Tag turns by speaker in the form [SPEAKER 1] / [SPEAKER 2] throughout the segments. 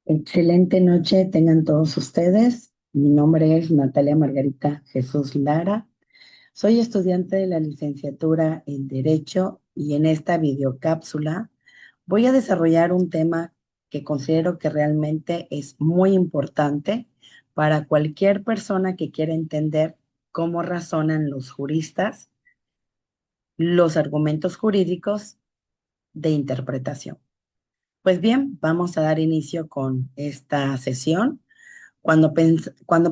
[SPEAKER 1] Excelente noche tengan todos ustedes. Mi nombre es Natalia Margarita Jesús Lara. Soy estudiante de la licenciatura en Derecho y en esta videocápsula voy a desarrollar un tema que considero que realmente es muy importante para cualquier persona que quiera entender cómo razonan los juristas los argumentos jurídicos de interpretación. Pues bien, vamos a dar inicio con esta sesión. Cuando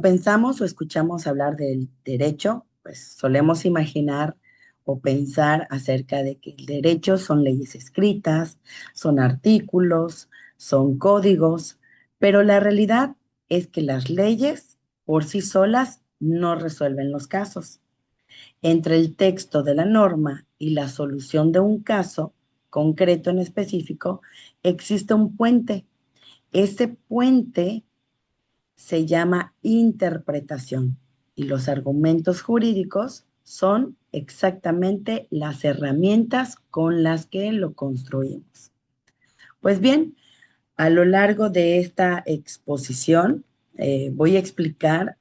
[SPEAKER 1] pensamos o escuchamos hablar del derecho, pues solemos imaginar o pensar acerca de que el derecho son leyes escritas, son artículos, son códigos, pero la realidad es que las leyes por sí solas no resuelven los casos. Entre el texto de la norma y la solución de un caso concreto en específico, existe un puente. Ese puente se llama interpretación y los argumentos jurídicos son exactamente las herramientas con las que lo construimos. Pues bien, a lo largo de esta exposición voy a explicar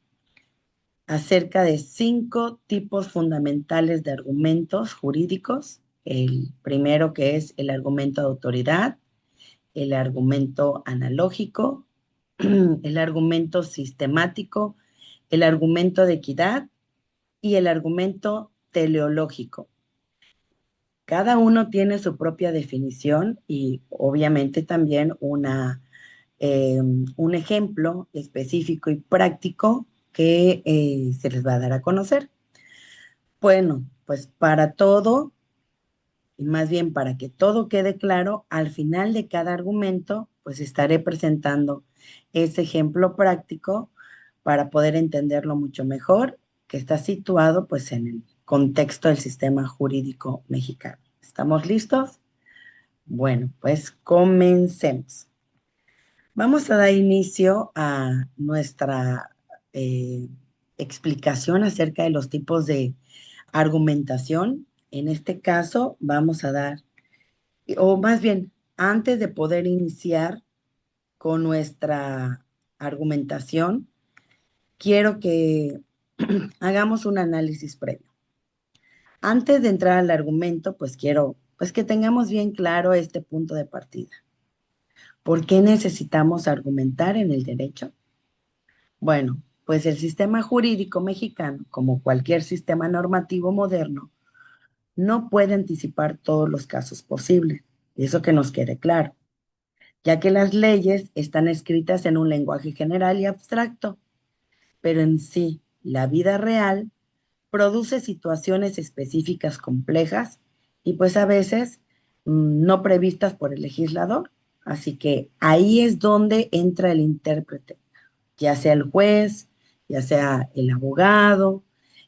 [SPEAKER 1] acerca de 5 tipos fundamentales de argumentos jurídicos. El primero, que es el argumento de autoridad, el argumento analógico, el argumento sistemático, el argumento de equidad y el argumento teleológico. Cada uno tiene su propia definición y obviamente también un ejemplo específico y práctico que se les va a dar a conocer. Bueno, pues para todo, y más bien para que todo quede claro, al final de cada argumento, pues estaré presentando ese ejemplo práctico para poder entenderlo mucho mejor, que está situado pues en el contexto del sistema jurídico mexicano. ¿Estamos listos? Bueno, pues comencemos. Vamos a dar inicio a nuestra eh, explicación acerca de los tipos de argumentación. En este caso, vamos a dar, o más bien, antes de poder iniciar con nuestra argumentación, quiero que hagamos un análisis previo. Antes de entrar al argumento, pues quiero pues que tengamos bien claro este punto de partida. ¿Por qué necesitamos argumentar en el derecho? Bueno, pues el sistema jurídico mexicano, como cualquier sistema normativo moderno, no puede anticipar todos los casos posibles. Eso que nos quede claro, ya que las leyes están escritas en un lenguaje general y abstracto, pero en sí, la vida real produce situaciones específicas complejas y pues a veces no previstas por el legislador. Así que ahí es donde entra el intérprete, ya sea el juez, ya sea el abogado,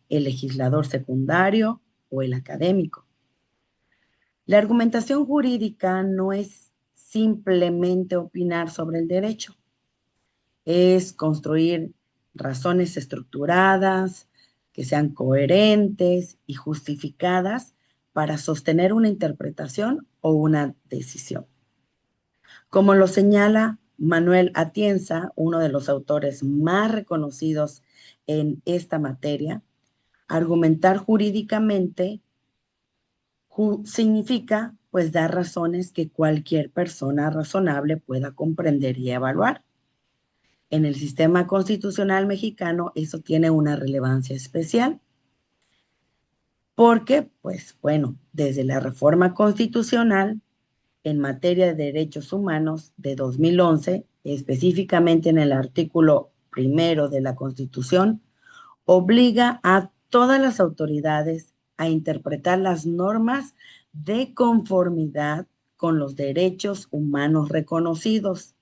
[SPEAKER 1] el legislador secundario o el académico. La argumentación jurídica no es simplemente opinar sobre el derecho, es construir razones estructuradas, que sean coherentes y justificadas para sostener una interpretación o una decisión. Como lo señala Manuel Atienza, uno de los autores más reconocidos en esta materia, argumentar jurídicamente significa pues dar razones que cualquier persona razonable pueda comprender y evaluar. En el sistema constitucional mexicano eso tiene una relevancia especial porque, pues bueno, desde la reforma constitucional en materia de derechos humanos de 2011, específicamente en el artículo primero de la Constitución, obliga a todas las autoridades a interpretar las normas de conformidad con los derechos humanos reconocidos,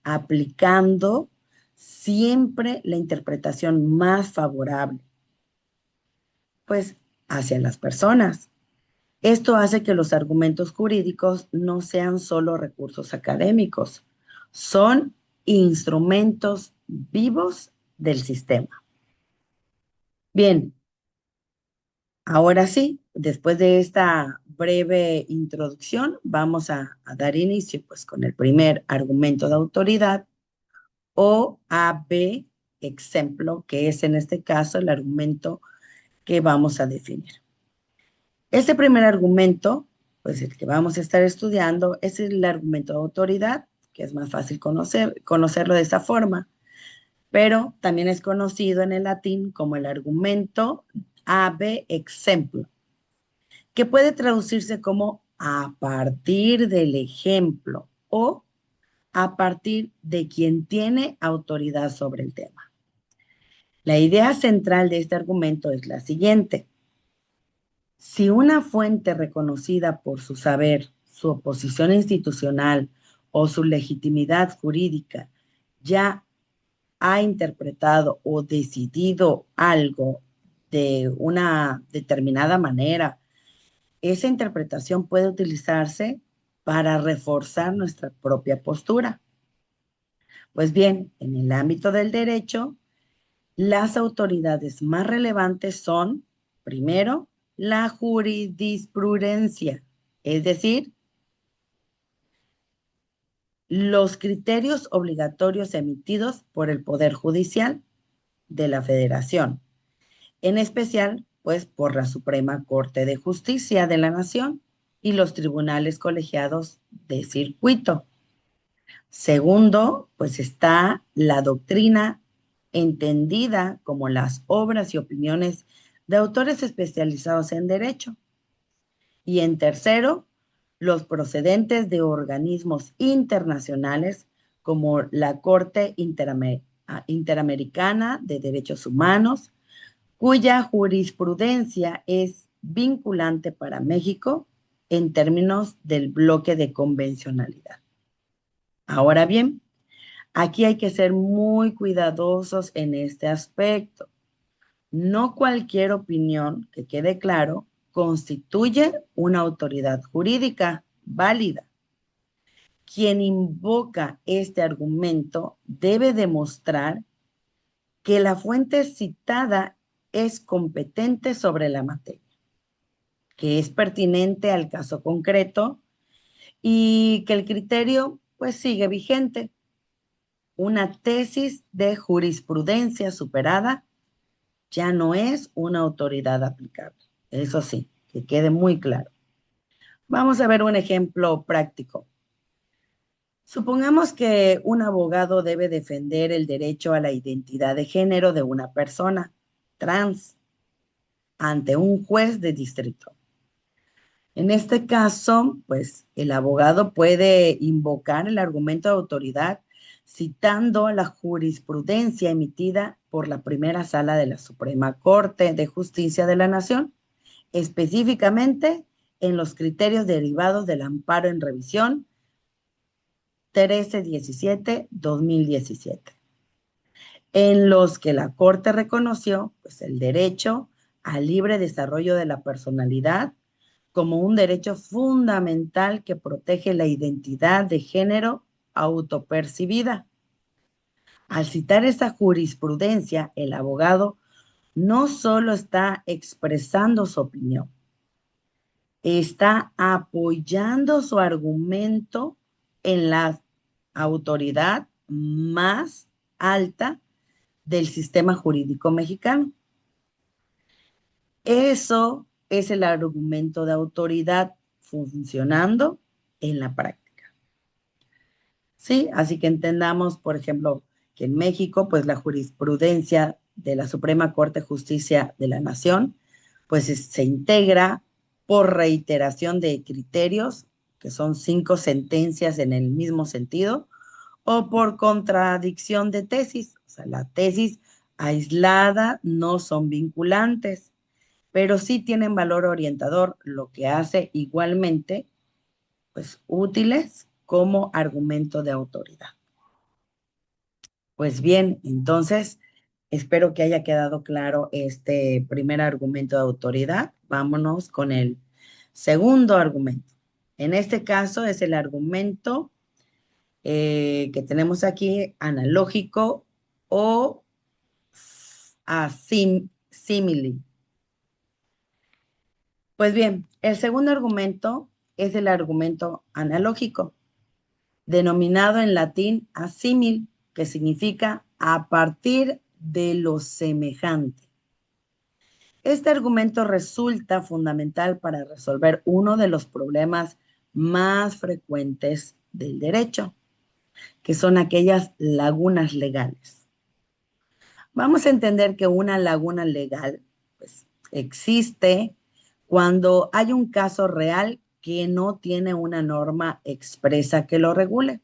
[SPEAKER 1] aplicando siempre la interpretación más favorable, pues, hacia las personas. Esto hace que los argumentos jurídicos no sean solo recursos académicos, son instrumentos vivos del sistema. Bien, ahora sí, después de esta breve introducción, vamos a dar inicio pues con el primer argumento de autoridad, o AB exemplo, que es en este caso el argumento que vamos a definir. Este primer argumento, pues el que vamos a estar estudiando, es el argumento de autoridad, que es más fácil conocerlo de esa forma, pero también es conocido en el latín como el argumento AB exemplo, que puede traducirse como a partir del ejemplo o a partir de quien tiene autoridad sobre el tema. La idea central de este argumento es la siguiente. Si una fuente reconocida por su saber, su oposición institucional o su legitimidad jurídica ya ha interpretado o decidido algo de una determinada manera, esa interpretación puede utilizarse para reforzar nuestra propia postura. Pues bien, en el ámbito del derecho, las autoridades más relevantes son, primero, la jurisprudencia, es decir, los criterios obligatorios emitidos por el Poder Judicial de la Federación, en especial, pues, por la Suprema Corte de Justicia de la Nación y los tribunales colegiados de circuito. Segundo, pues está la doctrina entendida como las obras y opiniones de autores especializados en derecho. Y en tercero, los procedentes de organismos internacionales como la Corte Interamericana de Derechos Humanos, cuya jurisprudencia es vinculante para México en términos del bloque de convencionalidad. Ahora bien, aquí hay que ser muy cuidadosos en este aspecto. No cualquier opinión, que quede claro, constituye una autoridad jurídica válida. Quien invoca este argumento debe demostrar que la fuente citada es competente sobre la materia, que es pertinente al caso concreto y que el criterio pues sigue vigente. Una tesis de jurisprudencia superada ya no es una autoridad aplicable. Eso sí, que quede muy claro. Vamos a ver un ejemplo práctico. Supongamos que un abogado debe defender el derecho a la identidad de género de una persona trans ante un juez de distrito. En este caso, pues el abogado puede invocar el argumento de autoridad citando la jurisprudencia emitida por la primera sala de la Suprema Corte de Justicia de la Nación, específicamente en los criterios derivados del amparo en revisión 1317-2017, en los que la Corte reconoció pues, el derecho al libre desarrollo de la personalidad como un derecho fundamental que protege la identidad de género autopercibida. Al citar esa jurisprudencia, el abogado no solo está expresando su opinión, está apoyando su argumento en la autoridad más alta del sistema jurídico mexicano. Eso es el argumento de autoridad funcionando en la práctica. ¿Sí? Así que entendamos, por ejemplo, que en México, pues la jurisprudencia de la Suprema Corte de Justicia de la Nación, pues se integra por reiteración de criterios, que son 5 sentencias en el mismo sentido, o por contradicción de tesis. O sea, la tesis aislada no son vinculantes, pero sí tienen valor orientador, lo que hace igualmente, pues, útiles como argumento de autoridad. Pues bien, entonces, espero que haya quedado claro este primer argumento de autoridad. Vámonos con el segundo argumento. En este caso es el argumento que tenemos aquí, analógico o simile. Pues bien, el segundo argumento es el argumento analógico, denominado en latín asímil, que significa a partir de lo semejante. Este argumento resulta fundamental para resolver uno de los problemas más frecuentes del derecho, que son aquellas lagunas legales. Vamos a entender que una laguna legal, pues, existe cuando hay un caso real que no tiene una norma expresa que lo regule.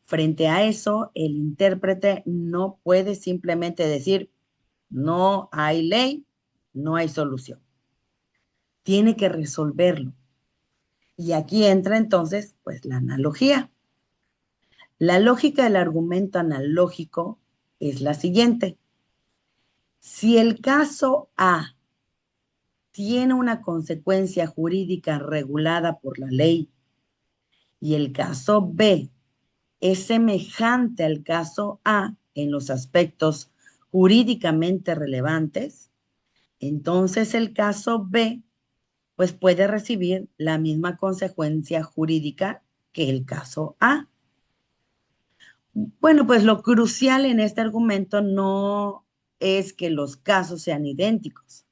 [SPEAKER 1] Frente a eso, el intérprete no puede simplemente decir, no hay ley, no hay solución. Tiene que resolverlo. Y aquí entra entonces, pues, la analogía. La lógica del argumento analógico es la siguiente. Si el caso A tiene una consecuencia jurídica regulada por la ley y el caso B es semejante al caso A en los aspectos jurídicamente relevantes, entonces el caso B pues puede recibir la misma consecuencia jurídica que el caso A. Bueno, pues lo crucial en este argumento no es que los casos sean idénticos,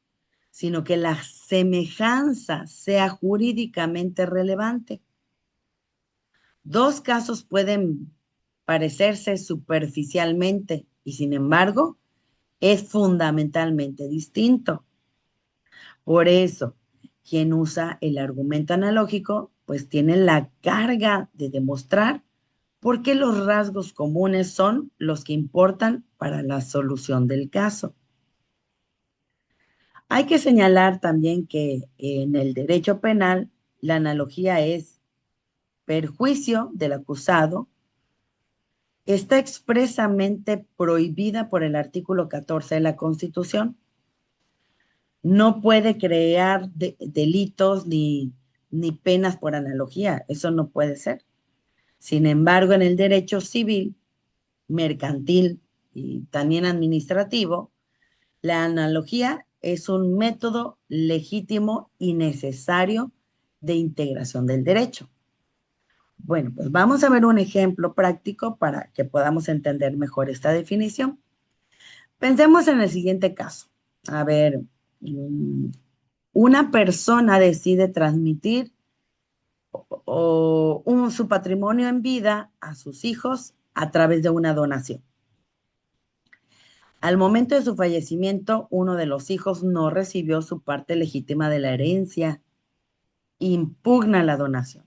[SPEAKER 1] sino que la semejanza sea jurídicamente relevante. Dos casos pueden parecerse superficialmente y sin embargo es fundamentalmente distinto. Por eso, quien usa el argumento analógico, pues tiene la carga de demostrar por qué los rasgos comunes son los que importan para la solución del caso. Hay que señalar también que en el derecho penal la analogía es perjuicio del acusado, está expresamente prohibida por el artículo 14 de la Constitución. No puede crear delitos ni penas por analogía, eso no puede ser. Sin embargo, en el derecho civil, mercantil y también administrativo, la analogía es un método legítimo y necesario de integración del derecho. Bueno, pues vamos a ver un ejemplo práctico para que podamos entender mejor esta definición. Pensemos en el siguiente caso. A ver, una persona decide transmitir su patrimonio en vida a sus hijos a través de una donación. Al momento de su fallecimiento, uno de los hijos no recibió su parte legítima de la herencia. Impugna la donación.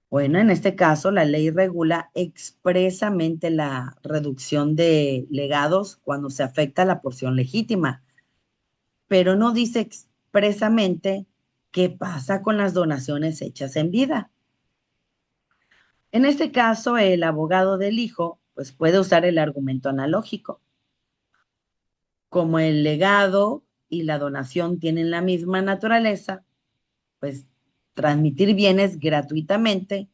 [SPEAKER 1] Bueno, en este caso, la ley regula expresamente la reducción de legados cuando se afecta la porción legítima, pero no dice expresamente qué pasa con las donaciones hechas en vida. En este caso, el abogado del hijo, pues puede usar el argumento analógico. Como el legado y la donación tienen la misma naturaleza, pues transmitir bienes gratuitamente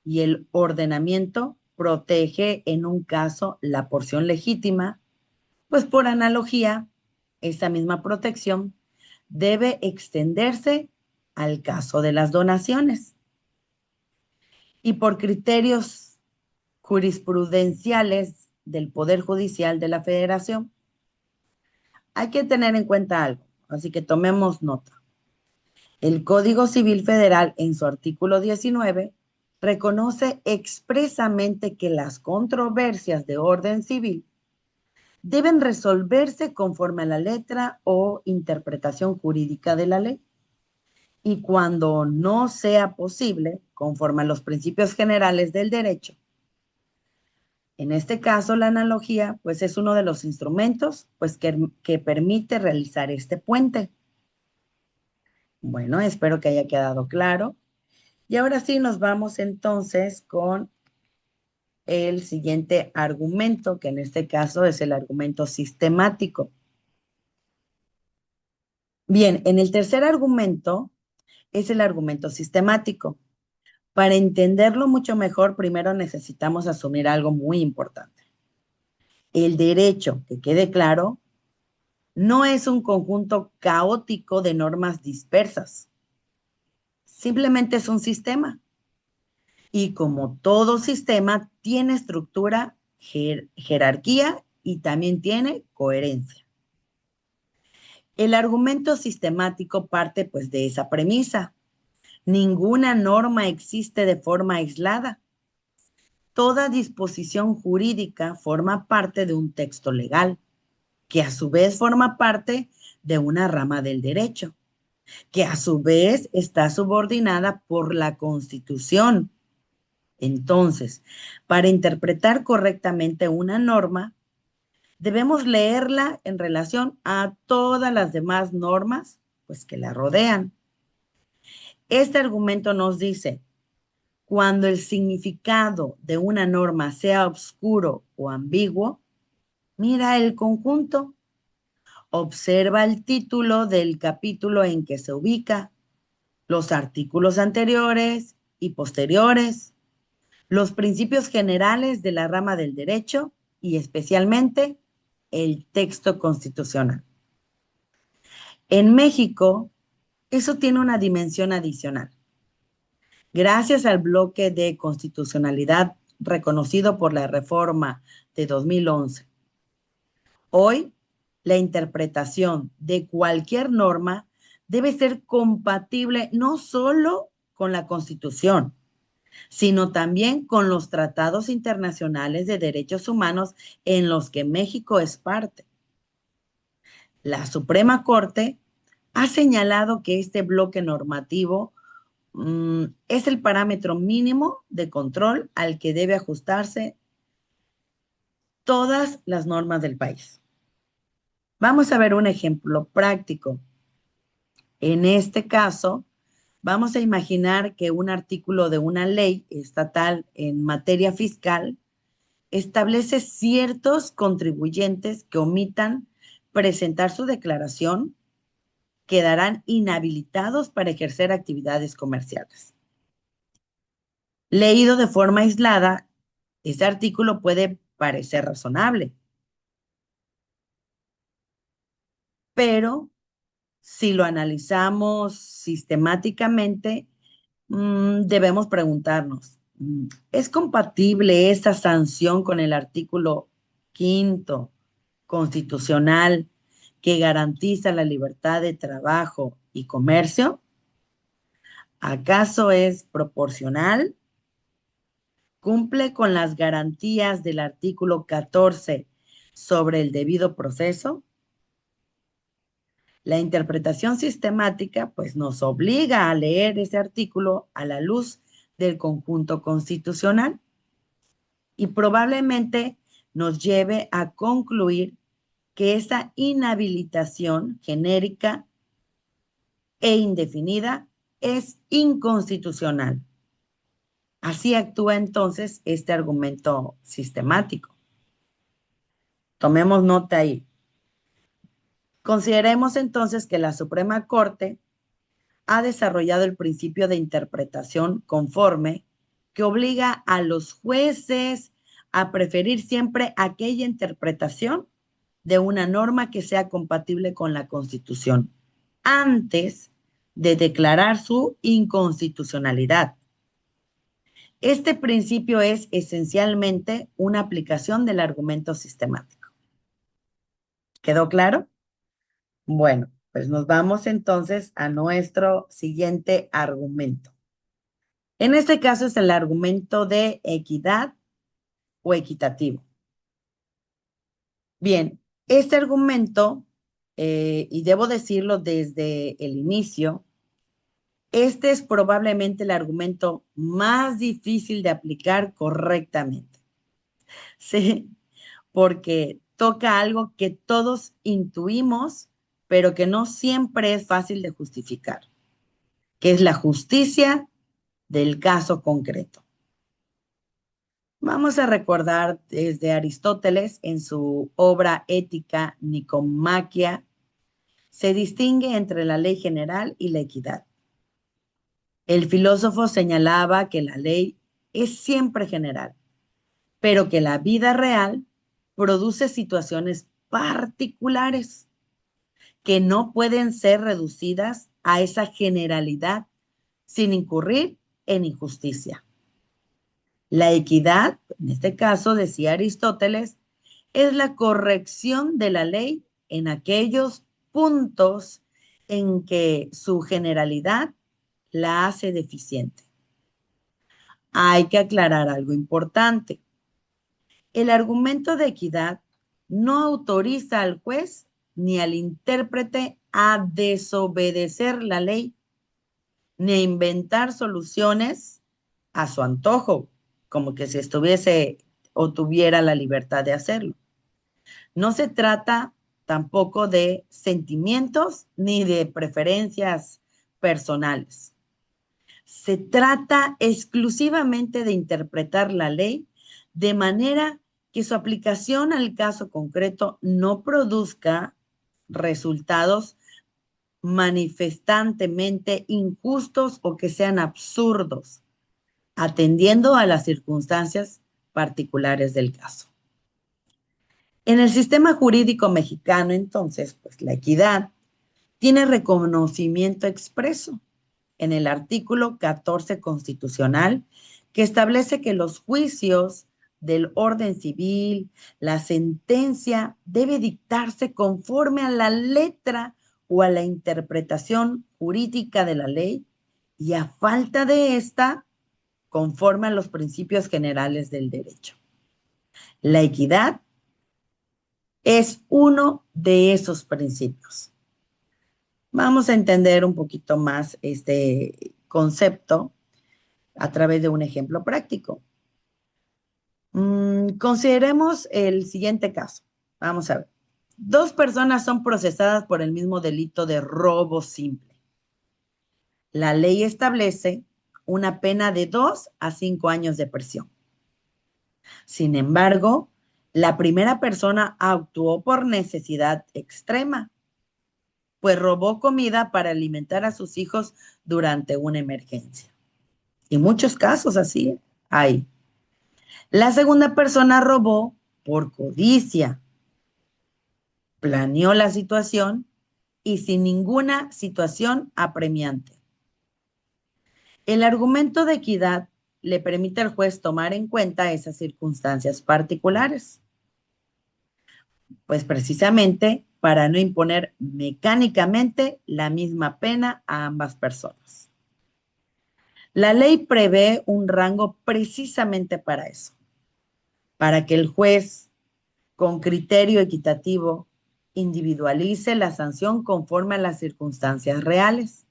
[SPEAKER 1] y el ordenamiento protege en un caso la porción legítima, pues por analogía, esa misma protección debe extenderse al caso de las donaciones. Y por criterios jurisprudenciales del Poder Judicial de la Federación, hay que tener en cuenta algo, así que tomemos nota. El Código Civil Federal, en su artículo 19, reconoce expresamente que las controversias de orden civil deben resolverse conforme a la letra o interpretación jurídica de la ley. Y cuando no sea posible, conforme a los principios generales del derecho. En este caso, la analogía, pues es uno de los instrumentos, pues que permite realizar este puente. Bueno, espero que haya quedado claro. Y ahora sí nos vamos entonces con el siguiente argumento, que en este caso es el argumento sistemático. Bien, en el tercer argumento es el argumento sistemático. Para entenderlo mucho mejor, primero necesitamos asumir algo muy importante. El derecho, que quede claro, no es un conjunto caótico de normas dispersas. Simplemente es un sistema. Y como todo sistema, tiene estructura, jerarquía y también tiene coherencia. El argumento sistemático parte pues de esa premisa. Ninguna norma existe de forma aislada. Toda disposición jurídica forma parte de un texto legal, que a su vez forma parte de una rama del derecho, que a su vez está subordinada por la Constitución. Entonces, para interpretar correctamente una norma, debemos leerla en relación a todas las demás normas, pues que la rodean. Este argumento nos dice, cuando el significado de una norma sea oscuro o ambiguo, mira el conjunto, observa el título del capítulo en que se ubica, los artículos anteriores y posteriores, los principios generales de la rama del derecho y especialmente el texto constitucional. En México, eso tiene una dimensión adicional. Gracias al bloque de constitucionalidad reconocido por la reforma de 2011, hoy la interpretación de cualquier norma debe ser compatible no solo con la Constitución, sino también con los tratados internacionales de derechos humanos en los que México es parte. La Suprema Corte ha señalado que este bloque normativo es el parámetro mínimo de control al que debe ajustarse todas las normas del país. Vamos a ver un ejemplo práctico. En este caso, vamos a imaginar que un artículo de una ley estatal en materia fiscal establece ciertos contribuyentes que omitan presentar su declaración, quedarán inhabilitados para ejercer actividades comerciales. Leído de forma aislada, este artículo puede parecer razonable, pero si lo analizamos sistemáticamente, debemos preguntarnos, ¿es compatible esta sanción con el artículo quinto constitucional que garantiza la libertad de trabajo y comercio? ¿Acaso es proporcional? ¿Cumple con las garantías del artículo 14 sobre el debido proceso? La interpretación sistemática, pues, nos obliga a leer ese artículo a la luz del conjunto constitucional y probablemente nos lleve a concluir que esa inhabilitación genérica e indefinida es inconstitucional. Así actúa entonces este argumento sistemático. Tomemos nota ahí. Consideremos entonces que la Suprema Corte ha desarrollado el principio de interpretación conforme que obliga a los jueces a preferir siempre aquella interpretación de una norma que sea compatible con la Constitución antes de declarar su inconstitucionalidad. Este principio es esencialmente una aplicación del argumento sistemático. ¿Quedó claro? Bueno, pues nos vamos entonces a nuestro siguiente argumento. En este caso es el argumento de equidad o equitativo. Bien, este argumento, y debo decirlo desde el inicio, este es probablemente el argumento más difícil de aplicar correctamente. Sí, porque toca algo que todos intuimos, pero que no siempre es fácil de justificar, que es la justicia del caso concreto. Vamos a recordar desde Aristóteles en su obra Ética Nicomaquia, se distingue entre la ley general y la equidad. El filósofo señalaba que la ley es siempre general, pero que la vida real produce situaciones particulares que no pueden ser reducidas a esa generalidad sin incurrir en injusticia. La equidad, en este caso, decía Aristóteles, es la corrección de la ley en aquellos puntos en que su generalidad la hace deficiente. Hay que aclarar algo importante. El argumento de equidad no autoriza al juez ni al intérprete a desobedecer la ley, ni a inventar soluciones a su antojo, como que si estuviese o tuviera la libertad de hacerlo. No se trata tampoco de sentimientos ni de preferencias personales. Se trata exclusivamente de interpretar la ley de manera que su aplicación al caso concreto no produzca resultados manifestantemente injustos o que sean absurdos, atendiendo a las circunstancias particulares del caso. En el sistema jurídico mexicano, entonces, pues la equidad tiene reconocimiento expreso en el artículo 14 constitucional, que establece que los juicios del orden civil, la sentencia debe dictarse conforme a la letra o a la interpretación jurídica de la ley y a falta de esta, conforme a los principios generales del derecho. La equidad es uno de esos principios. Vamos a entender un poquito más este concepto a través de un ejemplo práctico. Consideremos el siguiente caso. Vamos a ver. Dos personas son procesadas por el mismo delito de robo simple. La ley establece una pena de 2 a 5 años de prisión. Sin embargo, la primera persona actuó por necesidad extrema, pues robó comida para alimentar a sus hijos durante una emergencia. Y muchos casos así hay. La segunda persona robó por codicia, planeó la situación y sin ninguna situación apremiante. El argumento de equidad le permite al juez tomar en cuenta esas circunstancias particulares, pues precisamente para no imponer mecánicamente la misma pena a ambas personas. La ley prevé un rango precisamente para eso, para que el juez, con criterio equitativo, individualice la sanción conforme a las circunstancias reales.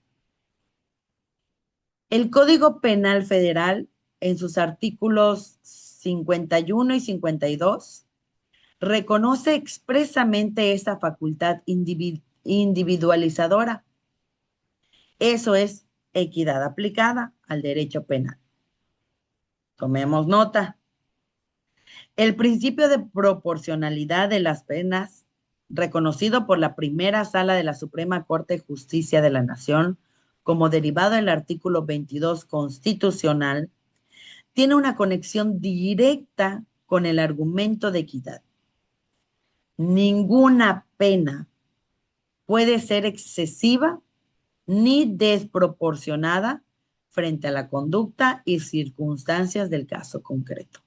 [SPEAKER 1] El Código Penal Federal, en sus artículos 51 y 52, reconoce expresamente esa facultad individualizadora. Eso es equidad aplicada al derecho penal. Tomemos nota. El principio de proporcionalidad de las penas, reconocido por la primera sala de la Suprema Corte de Justicia de la Nación, como derivado del artículo 22 constitucional, tiene una conexión directa con el argumento de equidad. Ninguna pena puede ser excesiva ni desproporcionada frente a la conducta y circunstancias del caso concreto.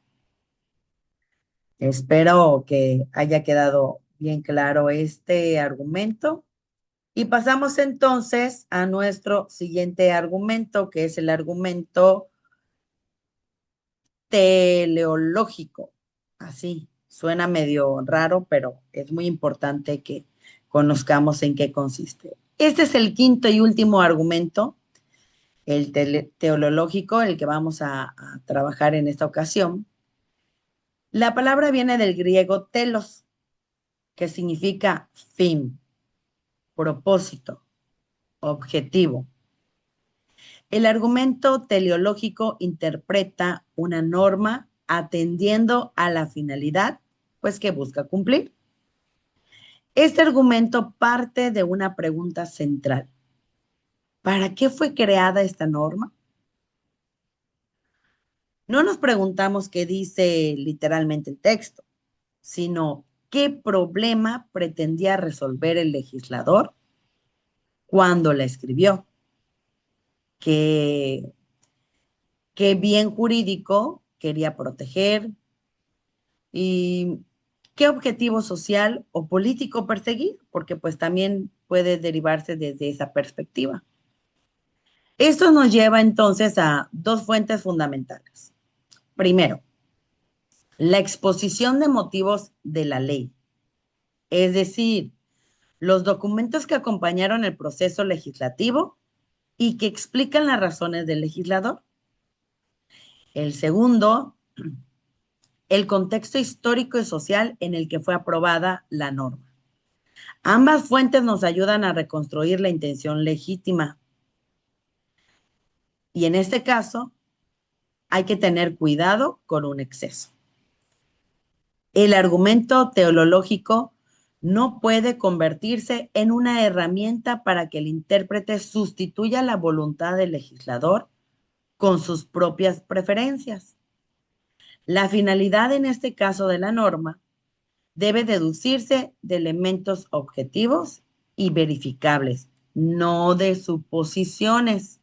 [SPEAKER 1] Espero que haya quedado bien claro este argumento. Y pasamos entonces a nuestro siguiente argumento, que es el argumento teleológico. Así, suena medio raro, pero es muy importante que conozcamos en qué consiste. Este es el quinto y último argumento, el teleológico, el que vamos a trabajar en esta ocasión. La palabra viene del griego telos, que significa fin, propósito, objetivo. El argumento teleológico interpreta una norma atendiendo a la finalidad, pues que busca cumplir. Este argumento parte de una pregunta central. ¿Para qué fue creada esta norma? No nos preguntamos qué dice literalmente el texto, sino qué problema pretendía resolver el legislador cuando la escribió. Qué bien jurídico quería proteger y qué objetivo social o político perseguir, porque pues también puede derivarse desde esa perspectiva. Esto nos lleva entonces a dos fuentes fundamentales. Primero, la exposición de motivos de la ley, es decir, los documentos que acompañaron el proceso legislativo y que explican las razones del legislador. El segundo, el contexto histórico y social en el que fue aprobada la norma. Ambas fuentes nos ayudan a reconstruir la intención legítima. Y en este caso, hay que tener cuidado con un exceso. El argumento teológico no puede convertirse en una herramienta para que el intérprete sustituya la voluntad del legislador con sus propias preferencias. La finalidad en este caso de la norma debe deducirse de elementos objetivos y verificables, no de suposiciones.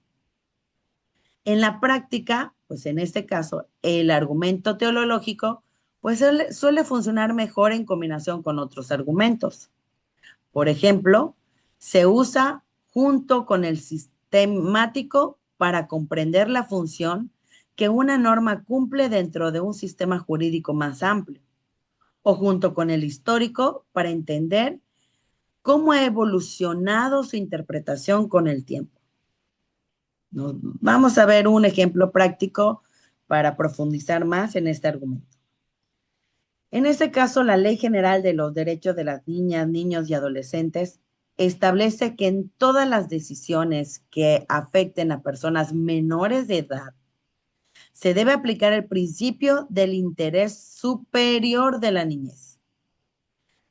[SPEAKER 1] En la práctica, pues en este caso, el argumento teológico pues suele funcionar mejor en combinación con otros argumentos. Por ejemplo, se usa junto con el sistemático para comprender la función que una norma cumple dentro de un sistema jurídico más amplio, o junto con el histórico para entender cómo ha evolucionado su interpretación con el tiempo. Vamos a ver un ejemplo práctico para profundizar más en este argumento. En este caso, la Ley General de los Derechos de las Niñas, Niños y Adolescentes establece que en todas las decisiones que afecten a personas menores de edad, se debe aplicar el principio del interés superior de la niñez.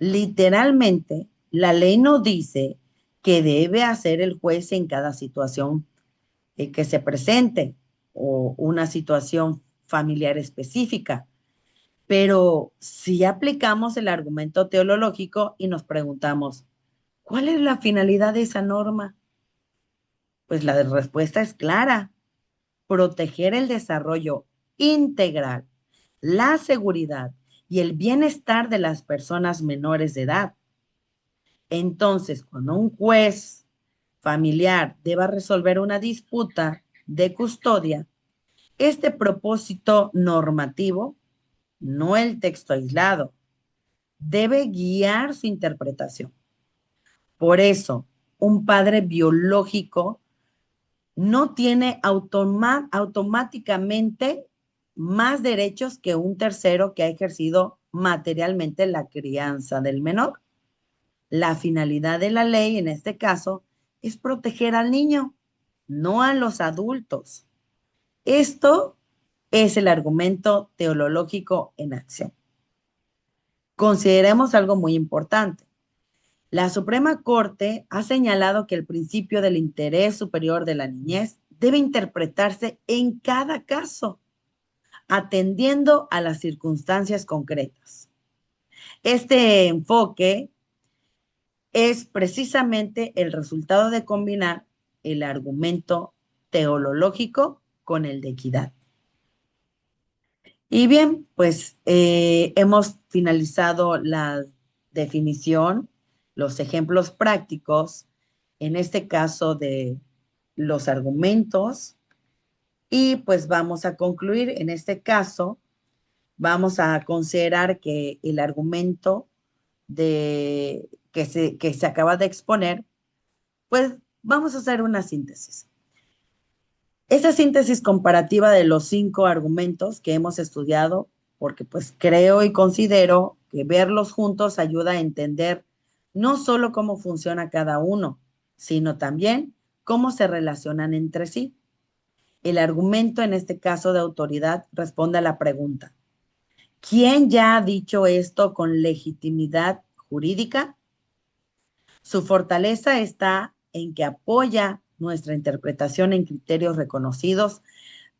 [SPEAKER 1] Literalmente, la ley no dice que debe hacer el juez en cada situación que se presente o una situación familiar específica. Pero si aplicamos el argumento teológico y nos preguntamos, ¿cuál es la finalidad de esa norma? Pues la respuesta es clara: proteger el desarrollo integral, la seguridad y el bienestar de las personas menores de edad. Entonces, cuando un juez familiar deba resolver una disputa de custodia, este propósito normativo, no el texto aislado, debe guiar su interpretación. Por eso, un padre biológico no tiene automáticamente más derechos que un tercero que ha ejercido materialmente la crianza del menor. La finalidad de la ley, en este caso, es proteger al niño, no a los adultos. Esto es el argumento teológico en acción. Consideremos algo muy importante. La Suprema Corte ha señalado que el principio del interés superior de la niñez debe interpretarse en cada caso, atendiendo a las circunstancias concretas. Este enfoque es precisamente el resultado de combinar el argumento teológico con el de equidad. Y bien, pues hemos finalizado la definición, los ejemplos prácticos, en este caso de los argumentos, y pues vamos a concluir. En este caso, vamos a considerar que el argumento que se acaba de exponer, pues vamos a hacer una síntesis. Esa síntesis comparativa de los 5 argumentos que hemos estudiado, porque pues creo y considero que verlos juntos ayuda a entender no solo cómo funciona cada uno, sino también cómo se relacionan entre sí. El argumento, en este caso de autoridad, responde a la pregunta: ¿quién ya ha dicho esto con legitimidad jurídica? Su fortaleza está en que apoya nuestra interpretación en criterios reconocidos,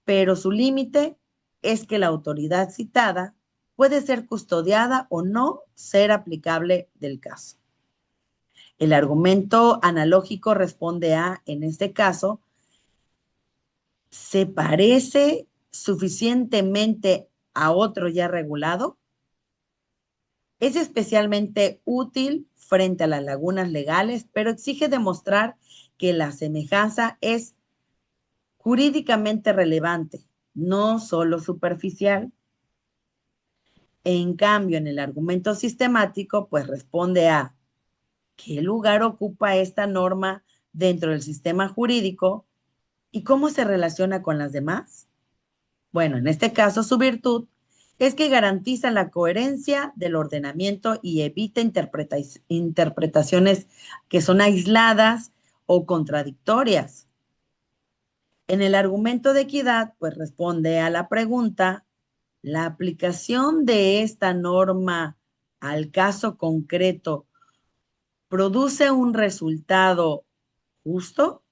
[SPEAKER 1] pero su límite es que la autoridad citada puede ser custodiada o no ser aplicable del caso. El argumento analógico responde a, en este caso, se parece suficientemente a otro ya regulado. Es especialmente útil frente a las lagunas legales, pero exige demostrar que la semejanza es jurídicamente relevante, no solo superficial. En cambio, en el argumento sistemático, pues responde a qué lugar ocupa esta norma dentro del sistema jurídico y cómo se relaciona con las demás. Bueno, en este caso, su virtud es que garantiza la coherencia del ordenamiento y evita interpretaciones que son aisladas o contradictorias. En el argumento de equidad, pues responde a la pregunta, ¿la aplicación de esta norma al caso concreto produce un resultado justo?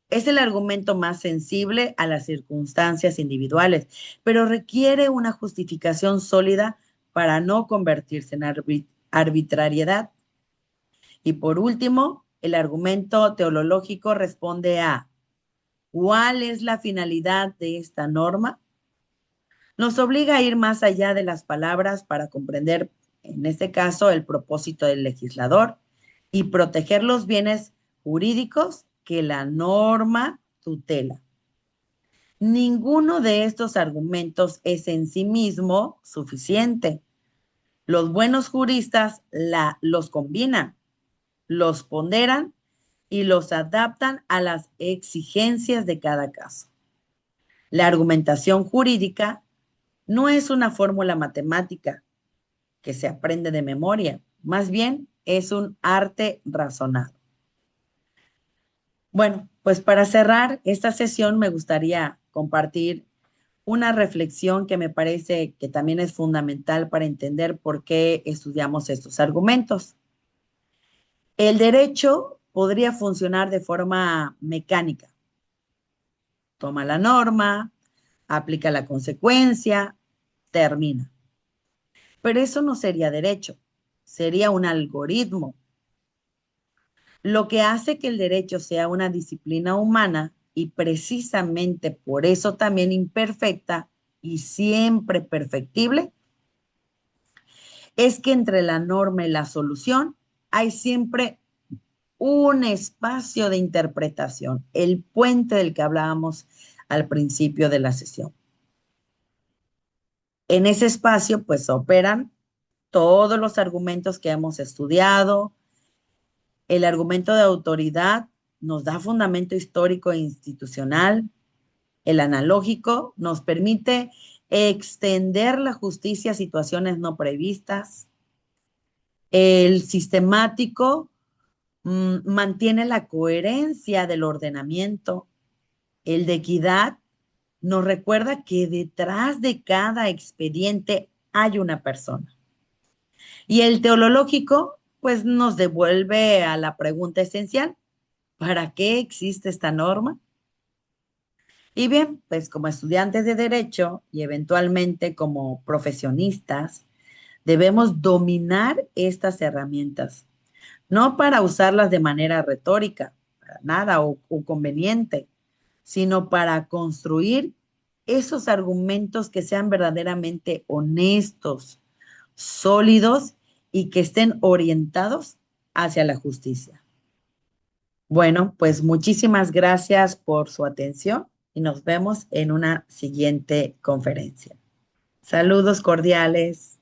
[SPEAKER 1] Es el argumento más sensible a las circunstancias individuales, pero requiere una justificación sólida para no convertirse en arbitrariedad. Y por último, el argumento teológico responde a ¿cuál es la finalidad de esta norma? Nos obliga a ir más allá de las palabras para comprender, en este caso, el propósito del legislador y proteger los bienes jurídicos que la norma tutela. Ninguno de estos argumentos es en sí mismo suficiente. Los buenos juristas los combinan, los ponderan y los adaptan a las exigencias de cada caso. La argumentación jurídica no es una fórmula matemática que se aprende de memoria, más bien es un arte razonado. Bueno, pues para cerrar esta sesión me gustaría compartir una reflexión que me parece que también es fundamental para entender por qué estudiamos estos argumentos. El derecho podría funcionar de forma mecánica. Toma la norma, aplica la consecuencia, termina. Pero eso no sería derecho, sería un algoritmo. Lo que hace que el derecho sea una disciplina humana y precisamente por eso también imperfecta y siempre perfectible, es que entre la norma y la solución hay siempre un espacio de interpretación, el puente del que hablábamos al principio de la sesión. En ese espacio, pues operan todos los argumentos que hemos estudiado. El argumento de autoridad nos da fundamento histórico e institucional. El analógico nos permite extender la justicia a situaciones no previstas. El sistemático mantiene la coherencia del ordenamiento. El de equidad nos recuerda que detrás de cada expediente hay una persona. Y el teológico, pues nos devuelve a la pregunta esencial, ¿para qué existe esta norma? Y bien, pues como estudiantes de derecho y eventualmente como profesionistas, debemos dominar estas herramientas, no para usarlas de manera retórica, para nada o conveniente, sino para construir esos argumentos que sean verdaderamente honestos, sólidos y que estén orientados hacia la justicia. Bueno, pues muchísimas gracias por su atención y nos vemos en una siguiente conferencia. Saludos cordiales.